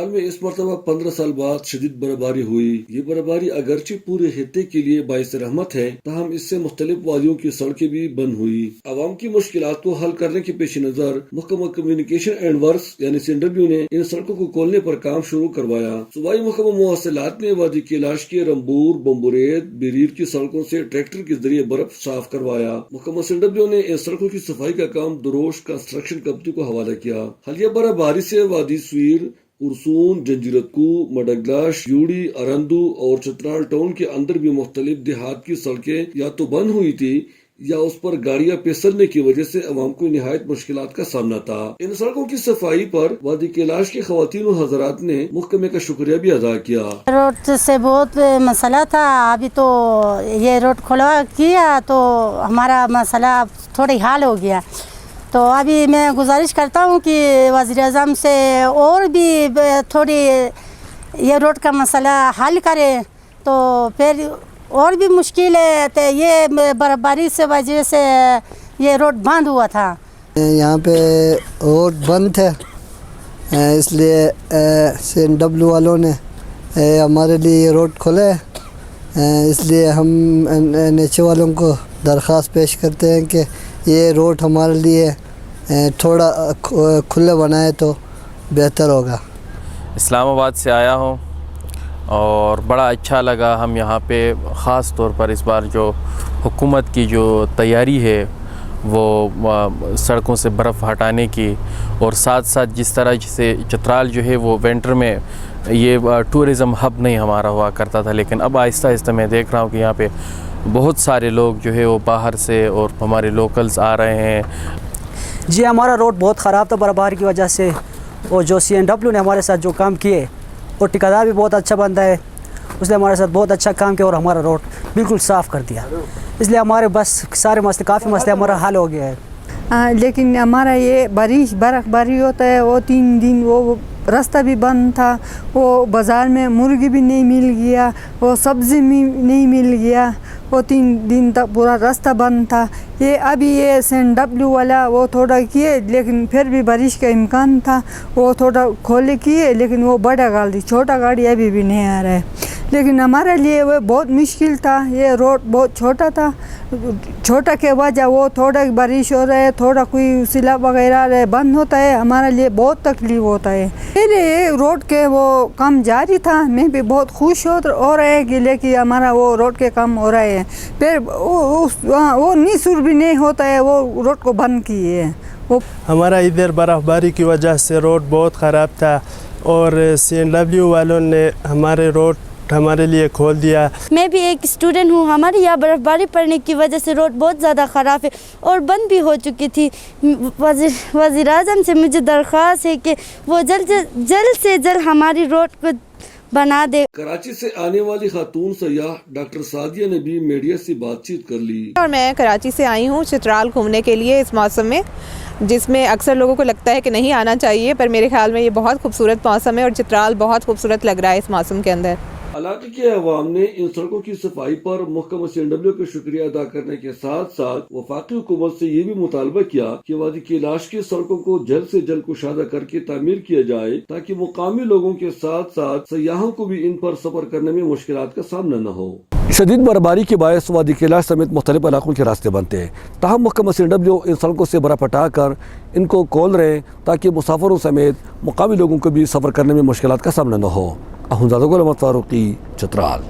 چترال میں اس مرتبہ 15 سال بعد شدید برفباری ہوئی۔ یہ برفباری اگرچہ پورے خطے کے لیے باعث رحمت ہے، تاہم اس سے مختلف وادیوں کی سڑکیں بھی بند ہوئی۔ عوام کی مشکلات کو حل کرنے کے پیش نظر محکمہ کمیونیکیشن اینڈ ورکس یعنی CNW نے ان سڑکوں کو کھولنے پر کام شروع کروایا۔ صوبائی محکمہ مواصلات نے وادی کیلاش کے رمبور، بمبورید، بیریر کی سڑکوں سے ٹریکٹر کے ذریعے برف صاف کروایا۔ محکمہ CNW نے ان سڑکوں کی صفائی کا کام دروش کنسٹرکشن کمپنی کو حوالہ کیا۔ حالیہ برفباری سے وادی سویر، ارسون، جنجیرتکو، مڈگلاش، یوڑی، ارندو اور چترال ٹاؤن کے اندر بھی مختلف دیہات کی سڑکیں یا تو بند ہوئی تھی یا اس پر گاڑیاں پھسلنے کی وجہ سے عوام کو نہایت مشکلات کا سامنا تھا۔ ان سڑکوں کی صفائی پر وادی کیلاش کے خواتین و حضرات نے محکمے کا شکریہ بھی ادا کیا۔ روڈ سے بہت مسئلہ تھا، ابھی تو یہ روڈ کھلوا کیا تو ہمارا مسئلہ تھوڑی حل ہو گیا۔ تو ابھی میں گزارش کرتا ہوں کہ وزیر اعظم سے اور بھی تھوڑی یہ روڈ کا مسئلہ حل کرے، تو پھر اور بھی مشکل ہے تو یہ برفباری سے وجہ سے یہ روڈ بند ہوا تھا۔ یہاں پہ روڈ بند تھے، اس لیے CNW والوں نے ہمارے لیے یہ روڈ کھولے، اس لیے ہم NH والوں کو درخواست پیش کرتے ہیں کہ یہ روڈ ہمارے لیے تھوڑا کھلے بنائے تو بہتر ہوگا۔ اسلام آباد سے آیا ہوں اور بڑا اچھا لگا۔ ہم یہاں پہ خاص طور پر اس بار جو حکومت کی جو تیاری ہے وہ سڑکوں سے برف ہٹانے کی، اور ساتھ ساتھ جس طرح سے چترال جو ہے وہ ونٹر میں یہ ٹورزم ہب نہیں ہمارا ہوا کرتا تھا، لیکن اب آہستہ آہستہ میں دیکھ رہا ہوں کہ یہاں پہ بہت سارے لوگ جو ہے وہ باہر سے اور ہمارے لوکلز آ رہے ہیں۔ جی ہمارا روڈ بہت خراب تھا برفباری کی وجہ سے، اور جو CNW نے ہمارے ساتھ جو کام کیے اور ٹھیکیدار بھی بہت اچھا بندہ ہے، اس نے ہمارے ساتھ بہت اچھا کام کیا اور ہمارا روڈ بالکل صاف کر دیا، اس لیے ہمارے بس سارے مسئلے کافی مسئلے ہمارا حل ہو گیا ہے۔ لیکن ہمارا یہ برفباری ہوتا ہے، وہ 3 دن وہ راستہ بھی بند تھا، وہ بازار میں مرغی بھی نہیں مل گیا، وہ سبزی بھی نہیں مل گیا، وہ 3 دن تک پورا راستہ بند تھا۔ یہ ابھی یہ CNW والا وہ تھوڑا کیے، لیکن پھر بھی بارش کا امکان تھا، وہ تھوڑا کھولے کیے، لیکن وہ بڑا گاڑی چھوٹا گاڑی ابھی بھی نہیں آ رہا ہے۔ لیکن ہمارے لیے وہ بہت مشکل تھا، یہ روڈ بہت چھوٹا تھا، چھوٹا کے وجہ وہ تھوڑا بارش ہو رہا ہے، تھوڑا کوئی سیلاب وغیرہ بند ہوتا ہے، ہمارے لیے بہت تکلیف ہوتا ہے۔ پہلے روڈ کے وہ کام جاری تھا، میں بھی بہت خوش ہو رہا ہے کہ لیکن ہمارا وہ روڈ کے کام ہو رہا ہے، پھر وہ نیسور بھی نہیں ہوتا ہے، وہ روڈ کو بند کیے ہیں۔ ہمارا ادھر برفباری کی وجہ سے روڈ بہت خراب تھا، اور CNW والوں نے ہمارے روڈ ہمارے لیے کھول دیا۔ میں بھی ایک اسٹوڈنٹ ہوں، ہمارے یہاں برفباری پڑنے کی وجہ سے روڈ بہت زیادہ خراب ہے اور بند بھی ہو چکی تھی۔ وزیر اعظم سے مجھے درخواست ہے کہ وہ جلد سے جلد ہماری روڈ کو بنا دے۔ کراچی سے آنے والی خاتون سیاح ڈاکٹر سعدیہ نے بھی میڈیا سے بات چیت کر لی۔ اور میں کراچی سے آئی ہوں چترال گھومنے کے لیے اس موسم میں، جس میں اکثر لوگوں کو لگتا ہے کہ نہیں آنا چاہیے، پر میرے خیال میں یہ بہت خوبصورت موسم ہے اور چترال بہت خوبصورت لگ رہا ہے اس موسم کے اندر۔ علاقے کے عوام نے ان سڑکوں کی صفائی پر محکمہ CNW کا شکریہ ادا کرنے کے ساتھ ساتھ وفاقی حکومت سے یہ بھی مطالبہ کیا کہ وادی کیلاش کی سڑکوں کو جلد سے جلد کشادہ کر کے تعمیر کیا جائے، تاکہ مقامی لوگوں کے ساتھ ساتھ سیاحوں کو بھی ان پر سفر کرنے میں مشکلات کا سامنا نہ ہو۔ شدید برفباری کے باعث وادی کیلاش سمیت مختلف علاقوں کے راستے بند تھے، تاہم محکمہ CNW ان سڑکوں سے برف ہٹا کر ان کو کھول رہے ہیں تاکہ مسافروں سمیت مقامی لوگوں کو بھی سفر کرنے میں مشکلات کا سامنا نہ ہو۔ احمد زادہ غلام فاروقی، چترال۔